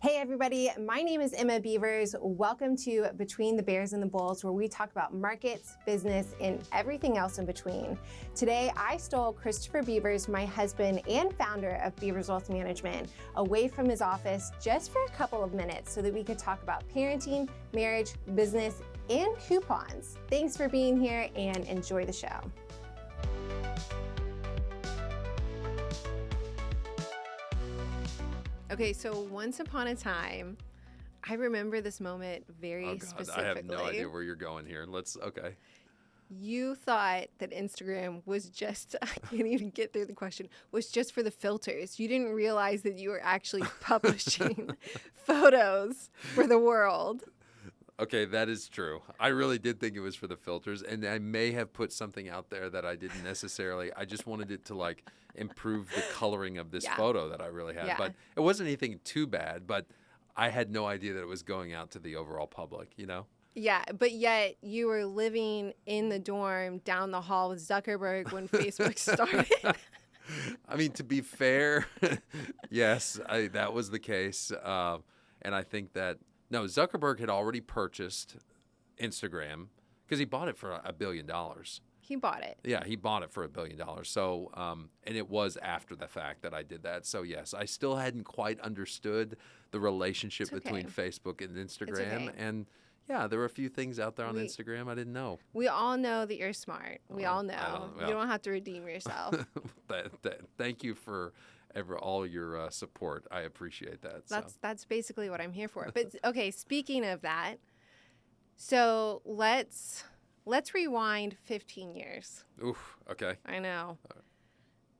Hey everybody, my name is Emma Beavers. Welcome to Between the Bears and the Bulls, where we talk about markets, business, and everything else in between. Today, I stole Christopher Beavers, my husband and founder of Beavers Wealth Management, away from his office just for a couple of minutes so that we could talk about parenting, marriage, business, and coupons. Thanks for being here and enjoy the show. Okay, so once upon a time, I remember this moment very specifically. I have no idea where you're going here. Okay. You thought that Instagram was just, I can't even get through the question, was just for the filters. You didn't realize that you were actually publishing photos for the world. Okay, that is true. I really did think it was for the filters, and I may have put something out there that I didn't necessarily. I just wanted it to improve the coloring of this photo that I really had. Yeah. But it wasn't anything too bad, but I had no idea that it was going out to the overall public, you know? Yeah, but yet you were living in the dorm down the hall with Zuckerberg when Facebook started. I mean, to be fair, yes, that was the case. And I think that, no, Zuckerberg had already purchased Instagram because he bought it for $1 billion. He bought it. Yeah, he bought it for $1 billion. So, and it was after the fact that I did that. So, yes, I still hadn't quite understood the relationship between Facebook and Instagram. And yeah, there were a few things out there on Instagram I didn't know. We all know that you're smart. We all know. You don't have to redeem yourself. Thank you for all your support. I appreciate that. That's basically what I'm here for. But okay, speaking of that, so let's rewind 15 years. Oof, okay. I know.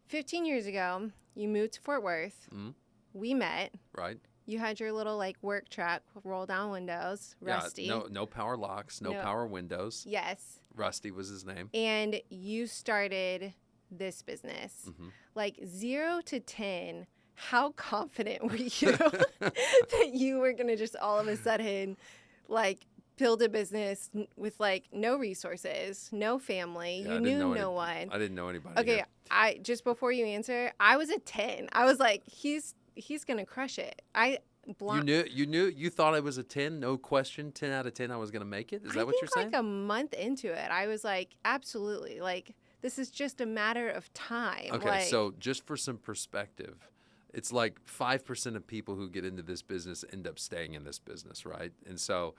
15 years ago, you moved to Fort Worth. Mm-hmm. We met. Right. You had your little work truck, roll down windows, Rusty. Yeah, no power locks, no power windows. Yes. Rusty was his name. And you started this business. Mm-hmm. 0 to 10, how confident were you that you were going to just all of a sudden build a business with no resources, no family, you knew no one. I didn't know anybody. Okay, I just before you answer, I was a 10. I was like, he's going to crush it. You thought I was a 10, no question, 10 out of 10 I was going to make it? Is that what you're saying? A month into it, I was like, absolutely. This is just a matter of time. Okay, so just for some perspective, it's 5% of people who get into this business end up staying in this business, right? And so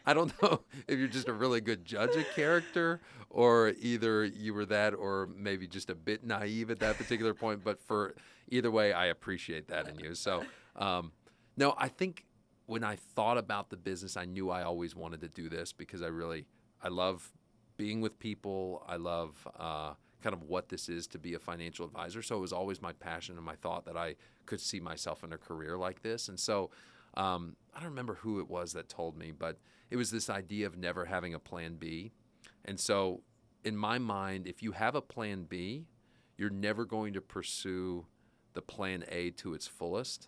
I don't know if you're just a really good judge of character or either you were that or maybe just a bit naive at that particular point. But for either way, I appreciate that in you. So, no, I think when I thought about the business, I knew I always wanted to do this because I love being with people. I love kind of what this is to be a financial advisor. So it was always my passion and my thought that I could see myself in a career like this. And so I don't remember who it was that told me, but it was this idea of never having a plan B. And so in my mind, if you have a plan B, you're never going to pursue the plan A to its fullest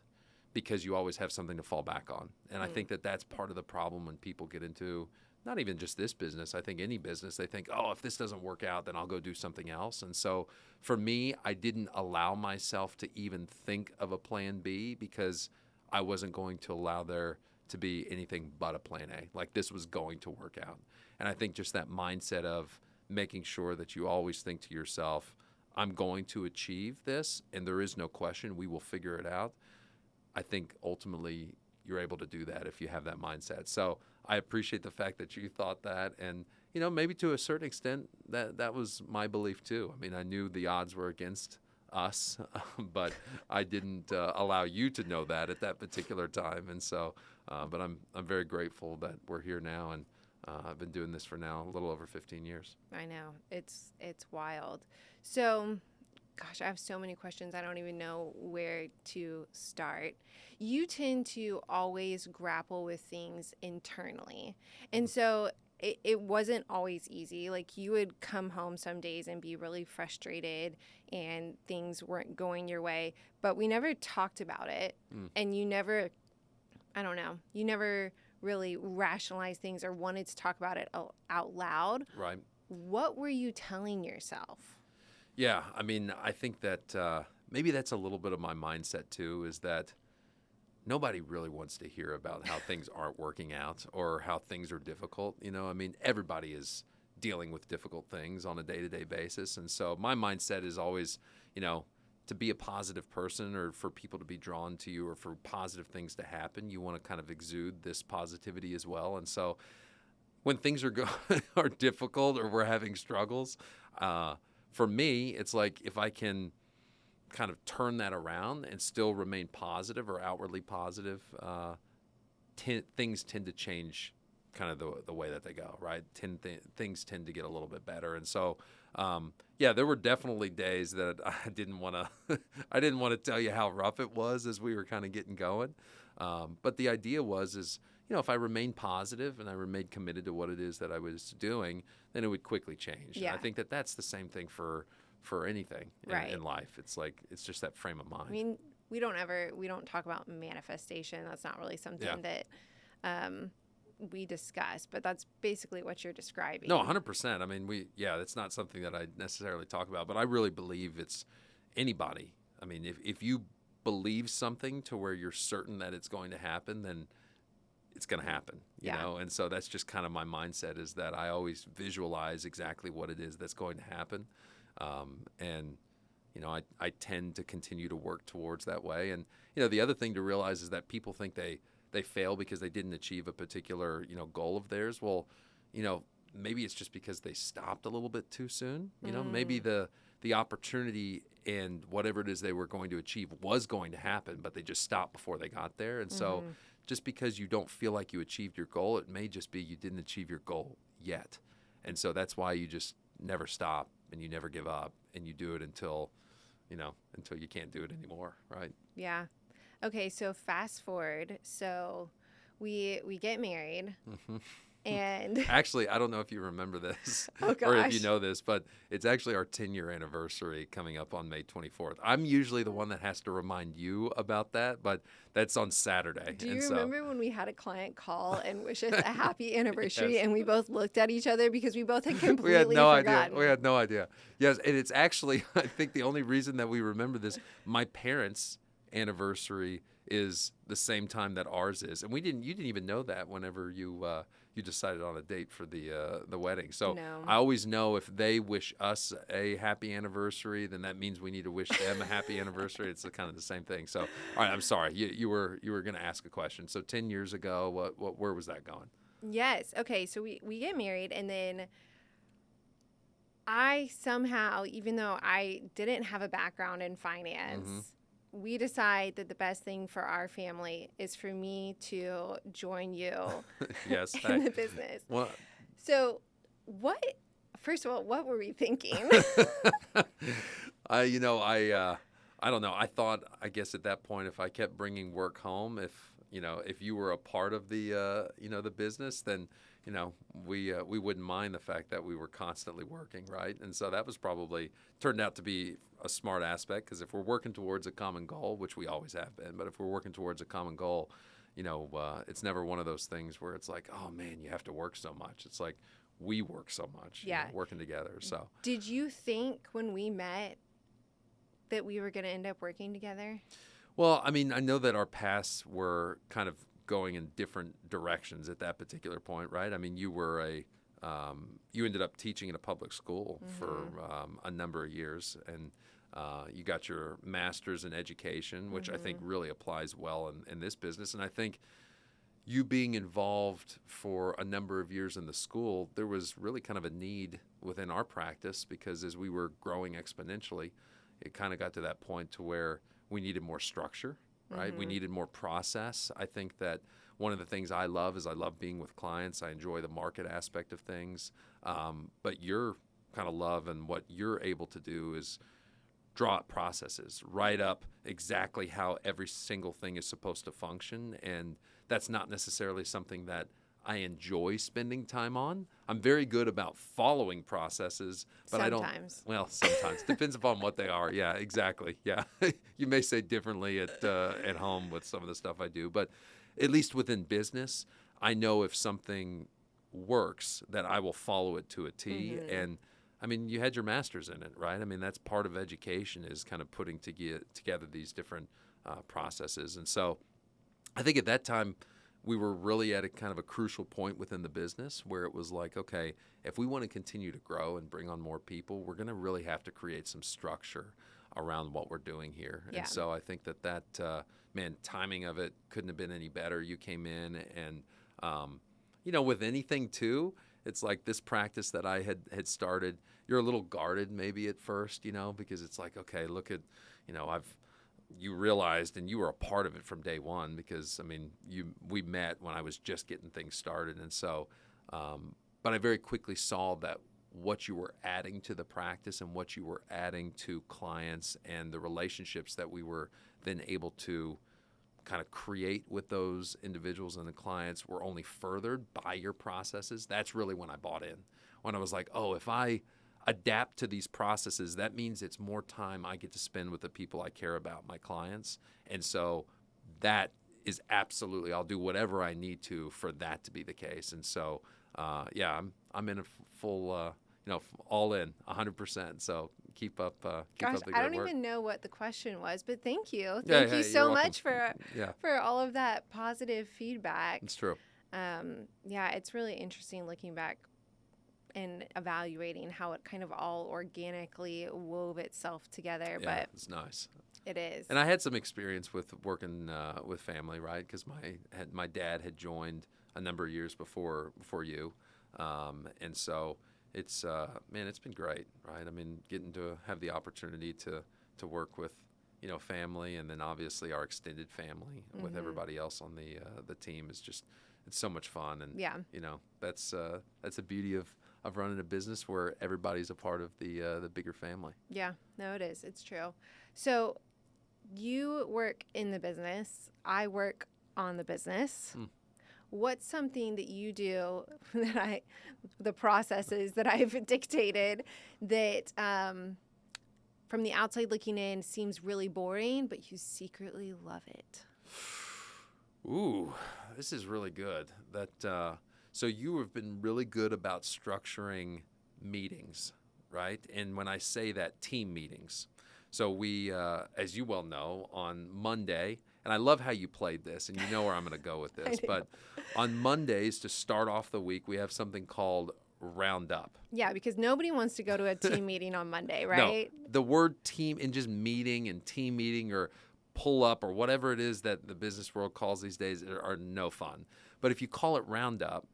because you always have something to fall back on. And I think that that's part of the problem when people get into not even just this business, I think any business, they think, oh, if this doesn't work out, then I'll go do something else. And so for me, I didn't allow myself to even think of a plan B because I wasn't going to allow there to be anything but a plan A. This was going to work out. And I think just that mindset of making sure that you always think to yourself, I'm going to achieve this, and there is no question, we will figure it out. I think ultimately you're able to do that if you have that mindset. So I appreciate the fact that you thought that. And, maybe to a certain extent that was my belief too. I mean, I knew the odds were against us, but I didn't allow you to know that at that particular time. And so, but I'm very grateful that we're here now. And I've been doing this for now a little over 15 years. I know. It's wild. So, gosh, I have so many questions. I don't even know where to start. You tend to always grapple with things internally. And so it wasn't always easy. You would come home some days and be really frustrated and things weren't going your way, but we never talked about it. And you never really rationalized things or wanted to talk about it out loud. Right. What were you telling yourself? Yeah, I mean, I think that maybe that's a little bit of my mindset too, is that nobody really wants to hear about how things aren't working out or how things are difficult. I mean, everybody is dealing with difficult things on a day-to-day basis. And so my mindset is always, to be a positive person or for people to be drawn to you or for positive things to happen, you want to kind of exude this positivity as well. And so when things are difficult or we're having struggles, for me, it's like if I can kind of turn that around and still remain positive or outwardly positive, things tend to change kind of the way that they go, right? Things tend to get a little bit better. And so, there were definitely days that I didn't want to tell you how rough it was as we were kind of getting going. But the idea is, if I remained positive and I remained committed to what it is that I was doing, then it would quickly change. Yeah. And I think that that's the same thing for anything in life. It's like, it's just that frame of mind. I mean, we don't talk about manifestation. That's not really something that we discuss, but that's basically what you're describing. No, 100%. I mean, it's not something that I necessarily talk about, but I really believe it's anybody. I mean, if you believe something to where you're certain that it's going to happen, then it's going to happen, you know? And so that's just kind of my mindset, is that I always visualize exactly what it is that's going to happen. And I tend to continue to work towards that way. And, the other thing to realize is that people think they fail because they didn't achieve a particular, goal of theirs. Well, maybe it's just because they stopped a little bit too soon. Maybe the opportunity and whatever it is they were going to achieve was going to happen, but they just stopped before they got there. And so just because you don't feel like you achieved your goal, it may just be you didn't achieve your goal yet. And so that's why you just never stop and you never give up and you do it until you can't do it anymore, right? Yeah. Okay, so fast forward. So we get married. And actually, I don't know if you remember this or if you know this, but it's actually our 10-year anniversary coming up on May 24th. I'm usually the one that has to remind you about that, but that's on Saturday. Do you remember when we had a client call and wish us a happy anniversary, Yes. and we both looked at each other because we both had completely We had no forgotten. idea. We had no idea. Yes, and it's actually, I think the only reason that we remember this, my parents' anniversary is the same time that ours is, and you didn't even know that whenever you decided on a date for the wedding. So No. I always know if they wish us a happy anniversary, then that means we need to wish them a happy anniversary. It's kind of the same thing. So, all right, I'm sorry. You were going to ask a question. So 10 years ago, where was that going? Yes. Okay, so we get married, and then I somehow, even though I didn't have a background in finance, we decide that the best thing for our family is for me to join you Yes. in the business. Well, So first of all, what were we thinking? I don't know. I thought, I guess at that point, if I kept bringing work home, if you were a part of the business, then, we wouldn't mind the fact that we were constantly working, right? And so that was probably turned out to be a smart aspect, because if we're working towards a common goal, which we always have been, but if we're working towards a common goal, it's never one of those things where it's like, oh man, you have to work so much. It's like we work so much, working together. So Did you think when we met that we were going to end up working together? Well, I mean, I know that our paths were kind of going in different directions at that particular point, right? I mean, you ended up teaching in a public school for a number of years, and you got your master's in education, which I think really applies well in this business. And I think you being involved for a number of years in the school, there was really kind of a need within our practice, because as we were growing exponentially, it kind of got to that point to where we needed more structure, right? We needed more process. I think that one of the things I love is I love being with clients. I enjoy the market aspect of things. But your kind of love and what you're able to do is draw up processes, write up exactly how every single thing is supposed to function. And that's not necessarily something that I enjoy spending time on. I'm very good about following processes, but Sometimes. Well, sometimes. Depends upon what they are. Yeah, exactly. Yeah. You may say differently at home with some of the stuff I do, but at least within business, I know if something works that I will follow it to a T. And I mean, you had your master's in it, right? I mean, that's part of education, is kind of putting together these different processes. And so I think at that time we were really at a kind of a crucial point within the business where it was like, okay, if we want to continue to grow and bring on more people, we're going to really have to create some structure around what we're doing here. Yeah. And so I think man, timing of it couldn't have been any better. You came in and, with anything too, it's like this practice that I had started, you're a little guarded maybe at first, because it's like, okay, look at, you realized, and you were a part of it from day one, because we met when I was just getting things started, and so, but I very quickly saw that what you were adding to the practice and what you were adding to clients and the relationships that we were then able to kind of create with those individuals and the clients were only furthered by your processes. That's really when I bought in. When I was like, oh, if I adapt to these processes, that means it's more time I get to spend with the people I care about, my clients. And so that is absolutely, I'll do whatever I need to for that to be the case. And so, I'm in a full, all in 100%. So keep up the Gosh, great I don't work. even know what the question was, but thank you. Yeah, Thank yeah, you you're so welcome. much for Yeah, all of that positive feedback. it's true. It's really interesting looking back and evaluating how it kind of all organically wove itself together. Yeah, But it's nice. it is. And I had some experience with working with family, right? Because my dad had joined a number of years before you, and so it's it's been great, right? Getting to have the opportunity to work with family, and then obviously our extended family with everybody else on the team is just, it's so much fun, and Yeah. that's the beauty of running a business where everybody's a part of the bigger family. Yeah, no, it is. It's true. So you work in the business. I work on the business. What's something that you do the processes that I've dictated that from the outside looking in seems really boring, but you secretly love it? Ooh, this is really good. So you have been really good about structuring meetings, right? And when I say that, team meetings. So we, as you well know, on Monday, and I love how you played this, and you know where I'm going to go with this, but on Mondays, to start off the week, we have something called Roundup. Yeah, because nobody wants to go to a team meeting on Monday, right? No, the word team and just meeting and team meeting or pull up or whatever it is that the business world calls these days are no fun. But if you call it Roundup,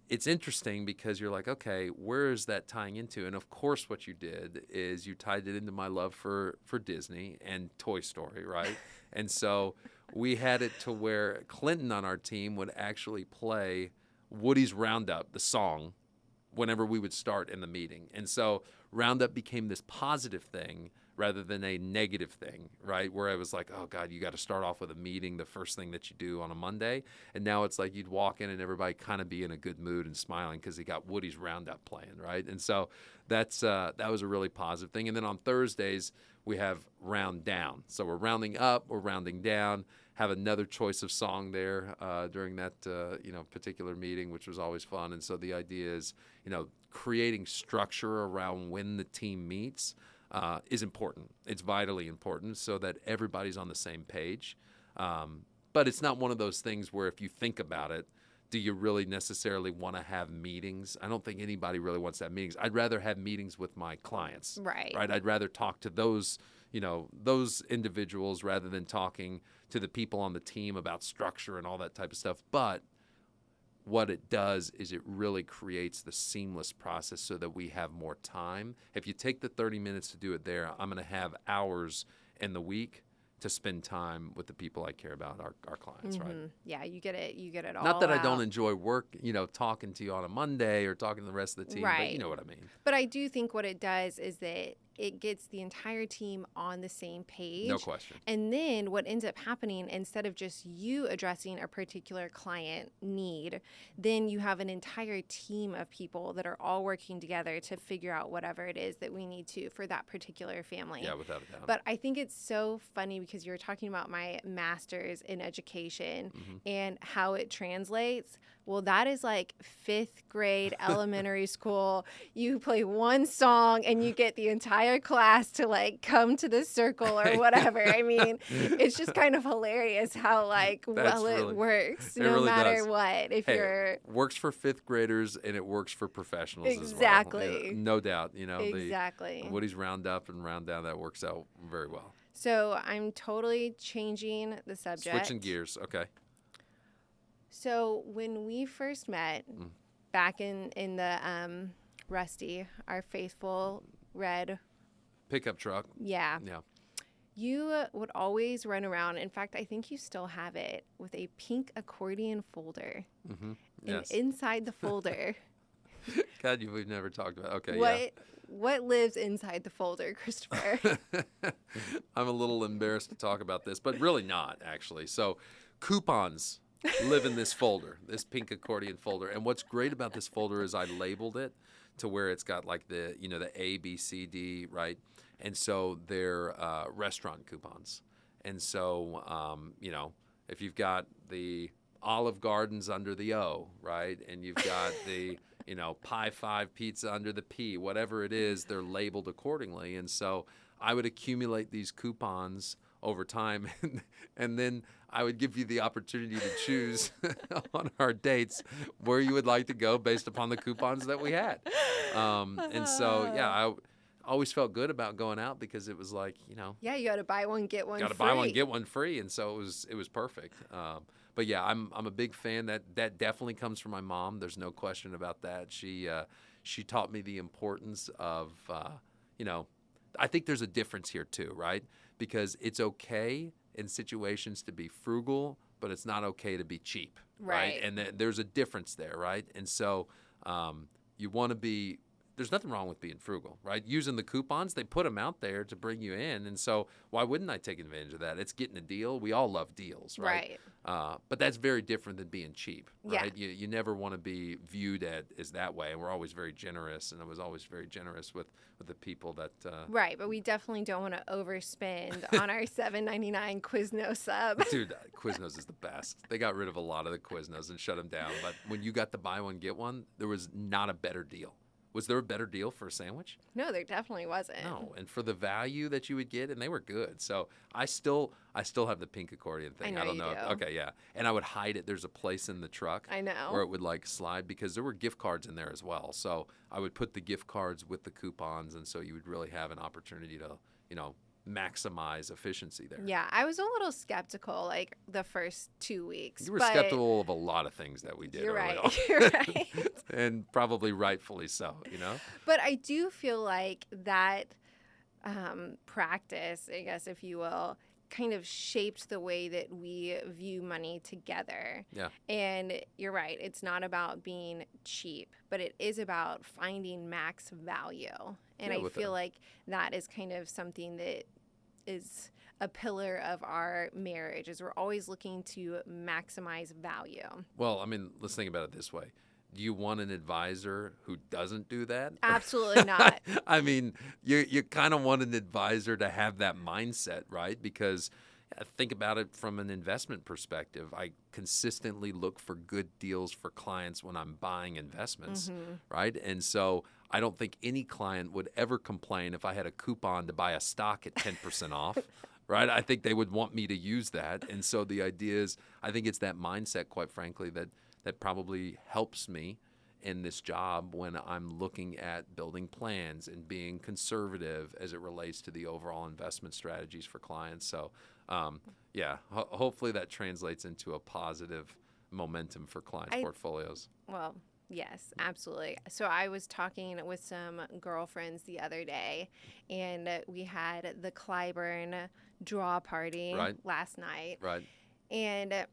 it's interesting because you're like, okay, where is that tying into? And of course, what you did is you tied it into my love for Disney and Toy Story, right? And so we had it to where Clinton on our team would actually play Woody's Roundup, the song, whenever we would start in the meeting. And so Roundup became this positive thing rather than a negative thing, right? Where I was like, oh God, you got to start off with a meeting, the first thing that you do on a Monday. And now it's like you'd walk in and everybody kind of be in a good mood and smiling because they got Woody's Roundup playing, right? And so that was a really positive thing. And then on Thursdays, we have Round Down. So we're rounding up, we're rounding down, have another choice of song there during that particular meeting, which was always fun. And so the idea is, creating structure around when the team meets is important. It's vitally important so that everybody's on the same page. But it's not one of those things where if you think about it, do you really necessarily want to have meetings? I don't think anybody really wants to have meetings. I'd rather have meetings with my clients. Right. I'd rather talk to those individuals rather than talking to the people on the team about structure and all that type of stuff. But what it does is it really creates the seamless process so that we have more time. If you take the 30 minutes to do it there, I'm going to have hours in the week to spend time with the people I care about, our clients, right? Yeah, you get it all. Not that I don't out. enjoy work, talking to you on a Monday or talking to the rest of the team, but Right. you know what I mean. But I do think what it does is that it gets the entire team on the same page. No question. And then what ends up happening, instead of just you addressing a particular client need, then you have an entire team of people that are all working together to figure out whatever it is that we need to for that particular family. Yeah, without a doubt. But I think it's so funny because you were talking about my master's in education and how it translates. Well, that is like fifth grade elementary school. You play one song and you get the entire class to like come to the circle or whatever. I mean, it's just kind of hilarious how like it works it no really matter does. what. If you're It works for fifth graders and it works for professionals exactly, as well. No doubt. exactly. The Woody's round up and round down, that works out very well. So I'm totally changing the subject. Switching gears. Okay. So when we first met back in the Rusty, our faithful red pickup truck. Yeah. Yeah. You would always run around. In fact, I think you still have it with a pink accordion folder. Mm-hmm. Yes. And inside the folder. God, we've never talked about. Okay. What lives inside the folder, Christopher? I'm a little embarrassed to talk about this, but really not actually. So, coupons live in this folder, this pink accordion folder. And what's great about this folder is I labeled it to where it's got like the A, B, C, D, right? And so they're restaurant coupons. And so, if you've got the Olive Gardens under the O, right? And you've got the, Pie 5 pizza under the P, whatever it is, they're labeled accordingly. And so I would accumulate these coupons over time, and then I would give you the opportunity to choose on our dates where you would like to go based upon the coupons that we had. And so, I always felt good about going out because it was like, Yeah, you got to buy one, get one free. Got to buy one, get one free. And so it was perfect. But yeah, I'm a big fan. That definitely comes from my mom. There's no question about that. She taught me the importance of, I think there's a difference here too, right? Because it's okay in situations to be frugal, but it's not okay to be cheap, right? And there's a difference there, right? And so you want to be, there's nothing wrong with being frugal, right? Using the coupons, they put them out there to bring you in. And so why wouldn't I take advantage of that? It's getting a deal. We all love deals, right? But that's very different than being cheap, right? Yeah. You never want to be viewed as that way. And we're always very generous. And I was always very generous with the people that... Right, but we definitely don't want to overspend on our $7.99 Quiznos sub. Dude, Quiznos is the best. They got rid of a lot of the Quiznos and shut them down. But when you got the buy one, get one, there was not a better deal. Was there a better deal for a sandwich? No, there definitely wasn't. No, and for the value that you would get, and they were good. So I still have the pink accordion thing. I don't know. Okay, yeah. And I would hide it. There's a place in the truck. I know. Where it would like slide because there were gift cards in there as well. So I would put the gift cards with the coupons, and so you would really have an opportunity to, maximize efficiency there. Yeah, I was a little skeptical like the first 2 weeks. You were skeptical of a lot of things that we did. You're early right. on. You're right. And probably rightfully so, But I do feel like that practice, I guess, if you will, kind of shaped the way that we view money together. Yeah. And you're right. It's not about being cheap, but it is about finding max value. And I feel like that is kind of something that is a pillar of our marriage, is we're always looking to maximize value. Well, I mean, let's think about it this way. Do you want an advisor who doesn't do that? Absolutely not. I mean, you kind of want an advisor to have that mindset, right? Because think about it from an investment perspective. I consistently look for good deals for clients when I'm buying investments, right? And so I don't think any client would ever complain if I had a coupon to buy a stock at 10% off. Right? I think they would want me to use that. And so the idea is, I think it's that mindset, quite frankly, that probably helps me in this job when I'm looking at building plans and being conservative as it relates to the overall investment strategies for clients. So, hopefully that translates into a positive momentum for clients' portfolios. Well, yes, absolutely. So I was talking with some girlfriends the other day, and we had the Clyburn draw party last night. Right. And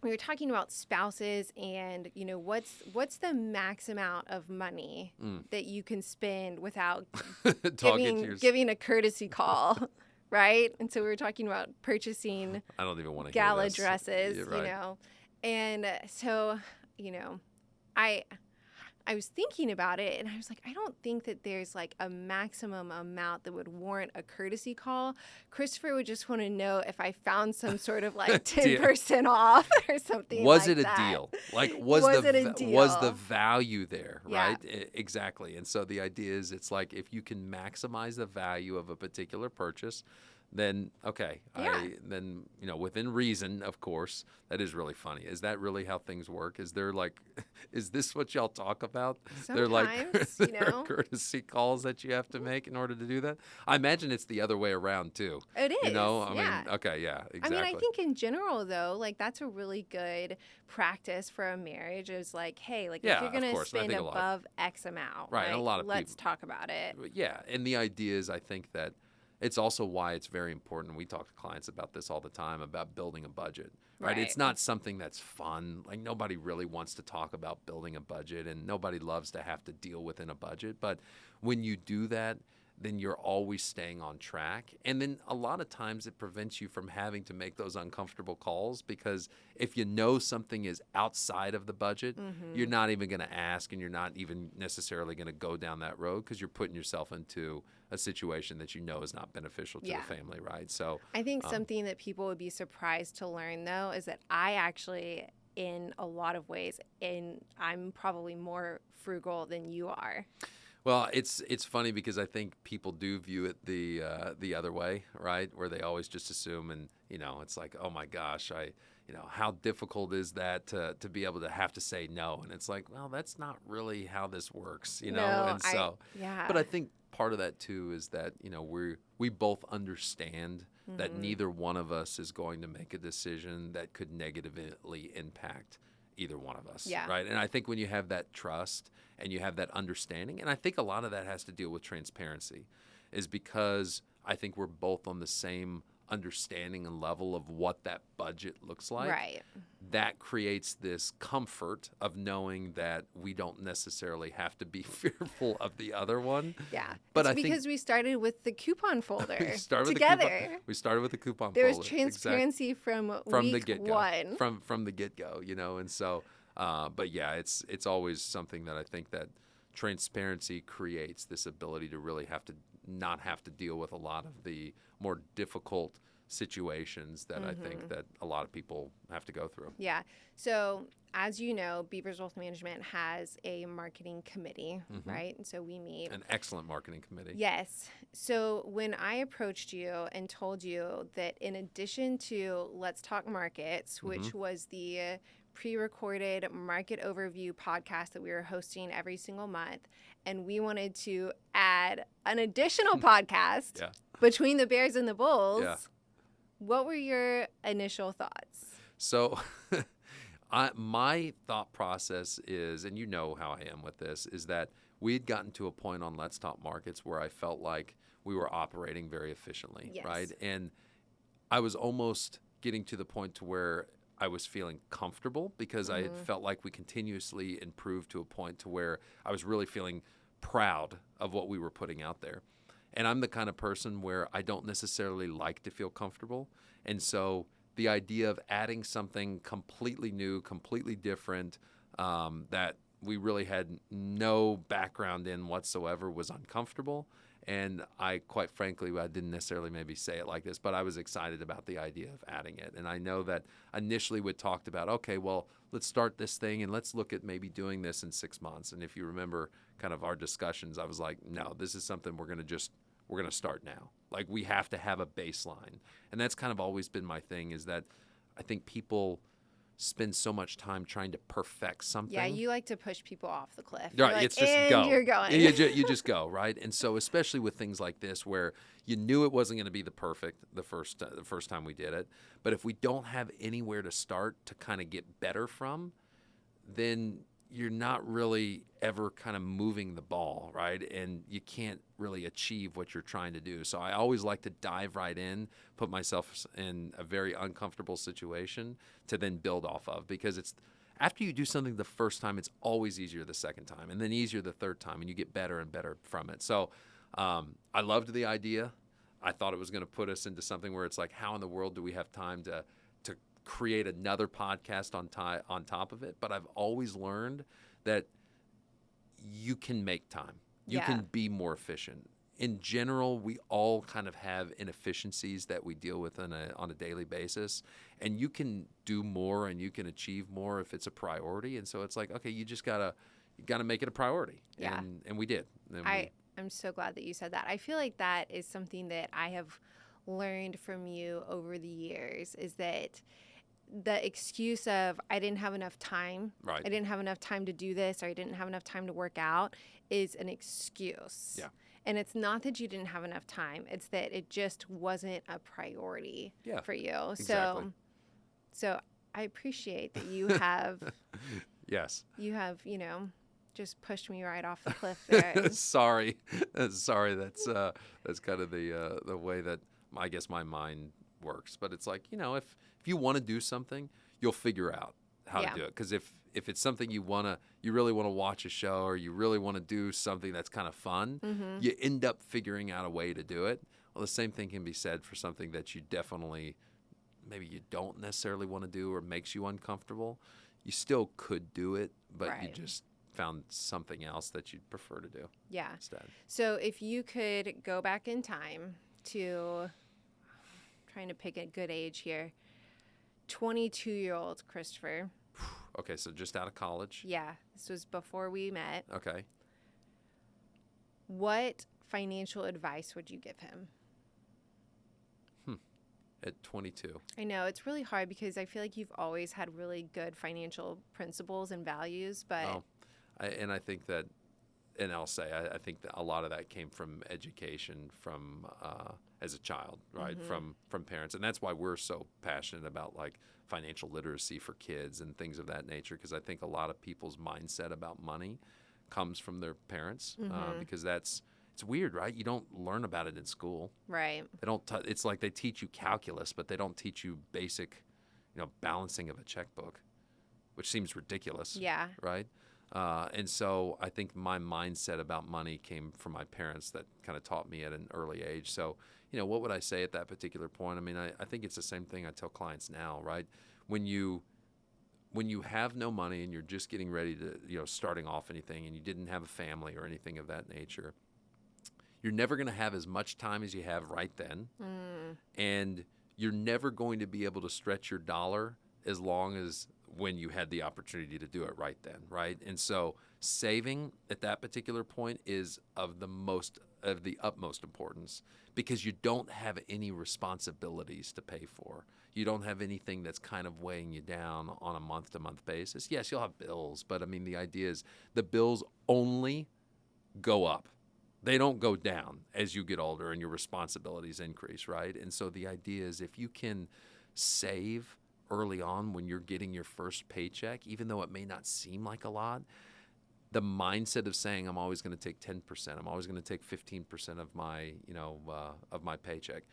we were talking about spouses and, what's the max amount of money that you can spend without giving a courtesy call, right? And so we were talking about purchasing I don't even want to gala hear this. dresses, Yeah, right. And so, I I was thinking about it, and I was like, I don't think that there's like a maximum amount that would warrant a courtesy call. Christopher would just want to know if I found some sort of like Deal. 10% off or something Was like it a that. deal? Like, Was it a was the deal? value there, Yeah. right? Exactly. And so the idea is, it's like, if you can maximize the value of a particular purchase, then okay, Yeah. then, within reason, of course. That is really funny. Is that really how things work? Is there like, is this what y'all talk about? They're like, Sometimes, there are courtesy calls that you have to make in order to do that. I imagine it's the other way around too. It is. I yeah. mean, okay, yeah, I exactly. mean, I think in general, though, like that's a really good practice for a marriage. Is like, hey, like Yeah, if you're of gonna course. And I spend think a lot of- above X amount, Right, and a like, lot of let's people- talk about it. Yeah, and the idea is, I think that it's also why it's very important. We talk to clients about this all the time, about building a budget, right? It's Right. not something that's fun. Like, nobody really wants to talk about building a budget, and nobody loves to have to deal within a budget. But when you do that, then you're always staying on track. And then a lot of times it prevents you from having to make those uncomfortable calls, because if you know something is outside of the budget, you're not even going to ask, and you're not even necessarily going to go down that road, because you're putting yourself into a situation that you know is not beneficial to Yeah. the family, right? So I think something that people would be surprised to learn, though, is that I actually, in a lot of ways, and I'm probably more frugal than you are. well, it's funny, because I think people do view it the other way, right? Where they always just assume, and it's like, oh my gosh, how difficult is that to be able to have to say no? And it's like, well, that's not really how this works, No, And so, yeah. but I think part of that too is that we both understand that Mm-hmm. neither one of us is going to make a decision that could negatively impact either one of us, Yeah. right? And I think when you have that trust and you have that understanding, and I think a lot of that has to deal with transparency, is because I think we're both on the same understanding and level of what that budget looks like. Right. That creates this comfort of knowing that we don't necessarily have to be fearful of the other one. Yeah. But It's I think- because we started with the coupon folder We started with together. we started with the coupon There was folder. transparency from From the week get-go. one. From the get-go, and so but yeah, it's always something that I think that transparency creates this ability to really not have to deal with a lot of the more difficult situations that I think that a lot of people have to go through. Yeah. So, as you know, Beavers Wealth Management has a marketing committee, right? And so we meet. An excellent marketing committee. Yes. So when I approached you and told you that in addition to Let's Talk Markets, which was the pre-recorded market overview podcast that we were hosting every single month, and we wanted to add an additional podcast Yeah. between the Bears and the Bulls, Yeah. what were your initial thoughts? So my thought process is, and you know how I am with this, is that we had gotten to a point on Let's Talk Markets where I felt like we were operating very efficiently, Yes. right? And I was almost getting to the point to where I was feeling comfortable, because I had felt like we continuously improved to a point to where I was really feeling proud of what we were putting out there. And I'm the kind of person where I don't necessarily like to feel comfortable. And so the idea of adding something completely new, completely different, that we really had no background in whatsoever was uncomfortable. And I, quite frankly, I didn't necessarily maybe say it like this, but I was excited about the idea of adding it. And I know that initially we talked about, okay, well, let's start this thing and let's look at maybe doing this in 6 months. And if you remember kind of our discussions, I was like, no, this is something we're going to start now. Like, we have to have a baseline. And that's kind of always been my thing, is that I think people spend so much time trying to perfect something. Yeah, you like to push people off the cliff. Right, You're like, it's just and go. you're going. You just go, right? And so, especially with things like this, where you knew it wasn't going to be the first time we did it, but if we don't have anywhere to start to kind of get better from, then you're not really ever kind of moving the ball, right? And you can't really achieve what you're trying to do. So I always like to dive right in, put myself in a very uncomfortable situation to then build off of, because it's after you do something the first time, it's always easier the second time, and then easier the third time, and you get better and better from it. So I loved the idea. I thought it was going to put us into something where it's like, how in the world do we have time to create another podcast on top of it? But I've always learned that you can make time. You Yeah. can be more efficient. In general, we all kind of have inefficiencies that we deal with on a daily basis, and you can do more and you can achieve more if it's a priority. And so it's like, okay, you gotta make it a priority. Yeah. And we did. And I'm so glad that you said that. I feel like that is something that I have learned from you over the years, is that the excuse of I didn't have enough time, Right. I didn't have enough time to do this, or I didn't have enough time to work out is an excuse. Yeah. And it's not that you didn't have enough time, it's that it just wasn't a priority Yeah, for you. exactly. So I appreciate that you have Yes. just pushed me right off the cliff there. Sorry. Sorry. That's kind of the way that I guess my mind works. But it's like, if you want to do something, you'll figure out how Yeah. to do it. Because if it's something you really want to watch a show, or you really want to do something that's kind of fun, Mm-hmm. you end up figuring out a way to do it. Well, the same thing can be said for something that you definitely, maybe you don't necessarily want to do or makes you uncomfortable. You still could do it, but you Right. just found something else that you'd prefer to do Yeah. instead. So if you could go back in time to, trying to pick a good age here, 22-year-old Christopher. Okay, so just out of college. Yeah, this was before we met. Okay. What financial advice would you give him? At 22. I know it's really hard because I feel like you've always had really good financial principles and values, but Oh, I think that, and I'll say, I think that a lot of that came from education from as a child, right? Mhm. From parents, and that's why we're so passionate about like financial literacy for kids and things of that nature. Because I think a lot of people's mindset about money comes from their parents, Mhm. because it's weird, right? You don't learn about it in school. right. They don't. It's like they teach you calculus, but they don't teach you basic, balancing of a checkbook, which seems ridiculous, Yeah. right? And so I think my mindset about money came from my parents that kind of taught me at an early age. So, what would I say at that particular point? I mean, I think it's the same thing I tell clients now, right? When you have no money and you're just getting ready to, starting off anything, and you didn't have a family or anything of that nature, you're never going to have as much time as you have right then. Mm. And you're never going to be able to stretch your dollar as long as when you had the opportunity to do it right then, right? And so saving at that particular point is of the utmost importance, because you don't have any responsibilities to pay for. You don't have anything that's kind of weighing you down on a month-to-month basis. Yes, you'll have bills, but I mean, the idea is the bills only go up. They don't go down as you get older and your responsibilities increase, right? And so the idea is, if you can save early on when you're getting your first paycheck, even though it may not seem like a lot, the mindset of saying, I'm always going to take 10%, I'm always going to take 15% of my, of my paycheck,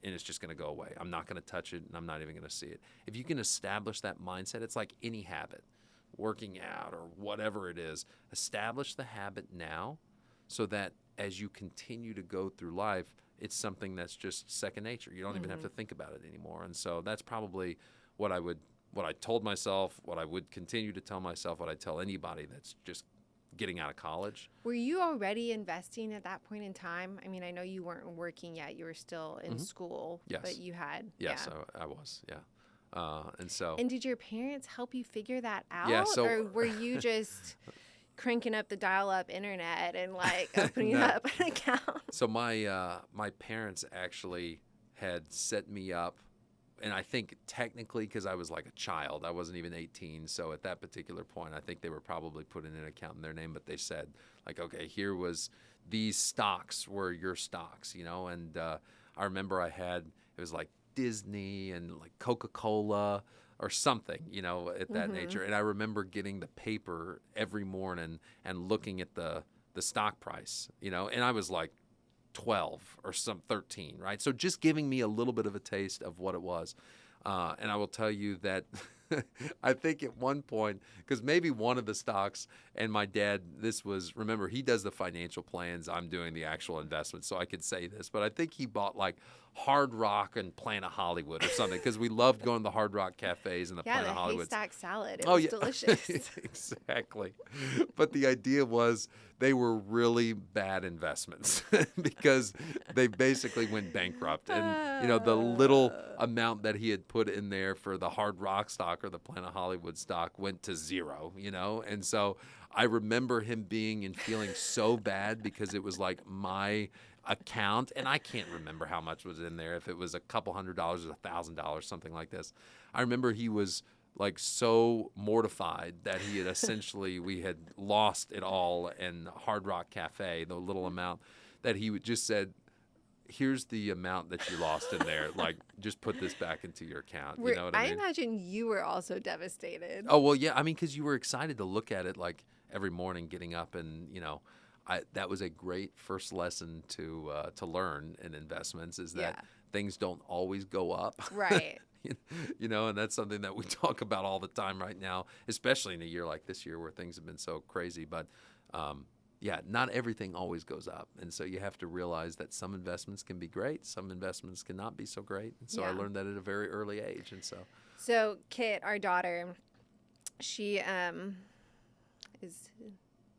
and it's just going to go away. I'm not going to touch it, and I'm not even going to see it. If you can establish that mindset, it's like any habit, working out or whatever it is, establish the habit now, so that as you continue to go through life, it's something that's just second nature. You don't even have to think about it anymore. And so that's probably what I told myself, what I would continue to tell myself, what I tell anybody that's just getting out of college. Were you already investing at that point in time? I mean, I know you weren't working yet. You were still in school. Yes. But you had. Yes, Yeah. I was, yeah. And so. And did your parents help you figure that out? Yeah, so- or were you just cranking up the dial-up internet and like opening No. up an account? So my parents actually had set me up, and I think technically, because I was like a child, I wasn't even 18. So at that particular point, I think they were probably putting an account in their name, but they said like, okay, here was, these stocks were your stocks, and I remember it was like Disney and like Coca-Cola or something, at that nature. And I remember getting the paper every morning and looking at the stock price, and I was like 12 or 13, right? So just giving me a little bit of a taste of what it was. And I will tell you that I think at one point, because maybe one of the stocks, and my dad, remember, he does the financial plans, I'm doing the actual investments, so I could say this, but I think he bought like Hard Rock and Planet Hollywood or something, because we loved going to the Hard Rock cafes and the Yeah, Planet the Hollywood. haystack salad. It Oh was yeah, delicious. exactly. But the idea was they were really bad investments because they basically went bankrupt, and the little amount that he had put in there for the Hard Rock stock or the Planet Hollywood stock went to zero. And so I remember him being and feeling so bad because it was like my account, and I can't remember how much was in there, if it was a couple $100 or $1,000, something like this. I remember he was like so mortified that he had we had lost it all in Hard Rock Cafe, the little amount, that he would just said, here's the amount that you lost in there. Like, just put this back into your account. You know what I mean? I imagine you were also devastated. Oh, well, yeah. I mean, because you were excited to look at it like every morning getting up, and, that was a great first lesson to learn in investments, is that things don't always go up. Right. And that's something that we talk about all the time right now, especially in a year like this year where things have been so crazy. But not everything always goes up. And so you have to realize that some investments can be great, some investments cannot be so great. And so I learned that at a very early age. And So Kit, our daughter, she is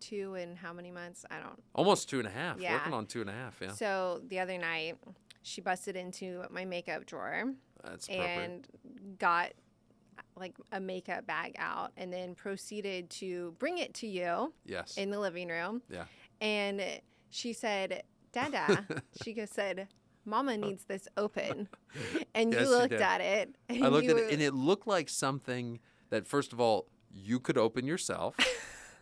2 in how many months? I don't. Almost 2.5. Yeah. Working on 2.5. Yeah. So the other night, she busted into my makeup drawer. That's appropriate. And got like a makeup bag out, and then proceeded to bring it to you. Yes. In the living room. Yeah. And she said, Dada, said, Mama needs this open. And Yes, you she looked did. at it. And I looked at it, and it looked like something that, first of all, you could open yourself.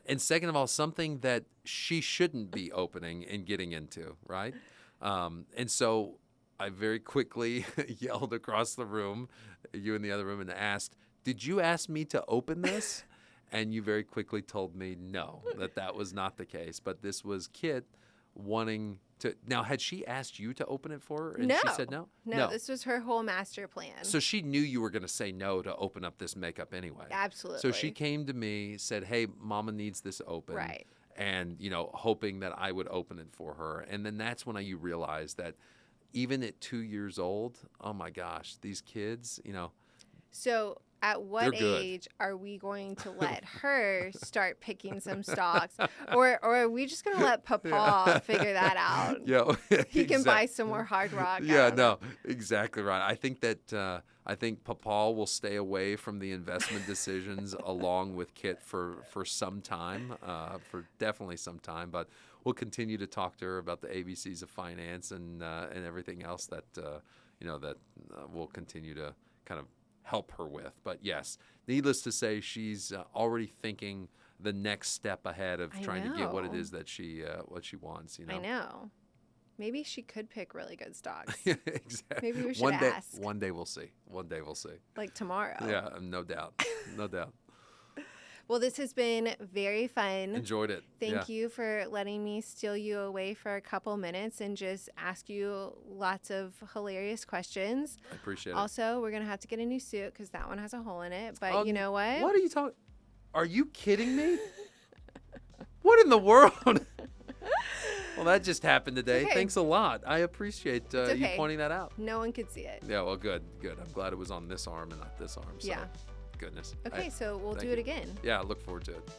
And second of all, something that she shouldn't be opening and getting into, right? And so I very quickly yelled across the room, you in the other room, and asked, did you ask me to open this? And you very quickly told me no, that was not the case. But this was Kit wanting to. Now, had she asked you to open it for her? And she said no? No, this was her whole master plan. So she knew you were going to say no to open up this makeup anyway. Absolutely. So she came to me, said, hey, Mama needs this open. Right. And, hoping that I would open it for her. And then that's when you realize that even at 2 years old, oh my gosh, these kids, So at what age are we going to let her start picking some stocks? Or are we just going to let Papa figure that out? Yeah, he can buy some more Hard Rock. Yeah, no, exactly right. I think that Papa will stay away from the investment decisions along with Kit for some time, for definitely some time. But we'll continue to talk to her about the ABCs of finance and everything else that we'll continue to kind of help her with. But yes, needless to say, she's already thinking the next step ahead of trying to get what it is that she wants. I know. Maybe she could pick really good stocks. Exactly. Maybe we should ask. One day we'll see. Like tomorrow. Yeah, no doubt. No doubt. Well, this has been very fun. Enjoyed it. Thank you for letting me steal you away for a couple minutes and just ask you lots of hilarious questions. I appreciate it. Also, we're going to have to get a new suit because that one has a hole in it. But you know what? What are you talking? Are you kidding me? What in the world? Well, that just happened today. Okay. Thanks a lot. I appreciate you pointing that out. No one could see it. Yeah, well, good. I'm glad it was on this arm and not this arm. So. Yeah. Goodness. Okay, so we'll do it again. Yeah, I look forward to it.